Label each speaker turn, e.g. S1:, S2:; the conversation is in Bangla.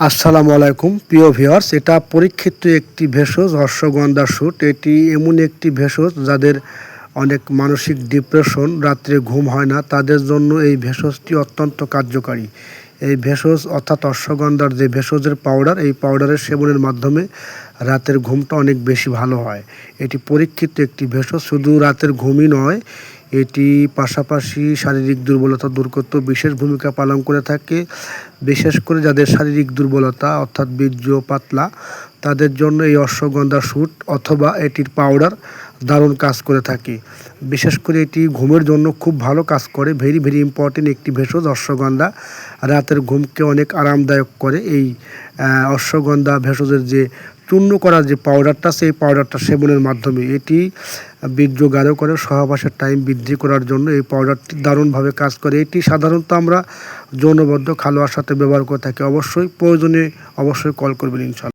S1: আসসালামু আলাইকুম প্রিয় ভিউয়ার্স, এটা পরীক্ষিত একটি ভেষজ অশ্বগন্ধা শুট। এটি এমন একটি ভেষজ যাদের অনেক মানসিক ডিপ্রেশন, রাত্রে ঘুম হয় না, তাদের জন্য এই ভেষজটি অত্যন্ত কার্যকারী। এই ভেষজ অর্থাৎ অশ্বগন্ধার যে ভেষজের পাউডার, এই পাউডারের সেবনের মাধ্যমে রাতের ঘুমটা অনেক বেশি ভালো হয়। এটি পরীক্ষিত একটি ভেষজ, শুধু রাতের ঘুমই নয়, এটি পাশাপাশি শারীরিক দুর্বলতা দূর করতেও বিশেষ ভূমিকা পালন করে থাকে। বিশেষ করে যাদের শারীরিক দুর্বলতা অর্থাৎ বীর্য পাতলা, তাদের জন্য এই অশ্বগন্ধা শুট অথবা এটির পাউডার দারুণ কাজ করে থাকে। বিশেষ করে এটি ঘুমের জন্য খুব ভালো কাজ করে। ভেরি ভেরি ইম্পর্টেন্ট একটি ভেষজ অশ্বগন্ধা, রাতের ঘুমকে অনেক আরামদায়ক করে। এই অশ্বগন্ধা ভেষজের যে চূর্ণ করার যে পাউডারটা, সেই পাউডারটা সেবনের মাধ্যমে এটি বীর্য গাঢ় করে, সহবাসের টাইম বৃদ্ধি করার জন্য এই পাউডারটি দারুণভাবে কাজ করে। এটি সাধারণত আমরা যৌনবদ্ধ খালোয়ার সাথে ব্যবহার করে থাকি। অবশ্যই প্রয়োজনে অবশ্যই কল করবেন ইনশাআল্লাহ।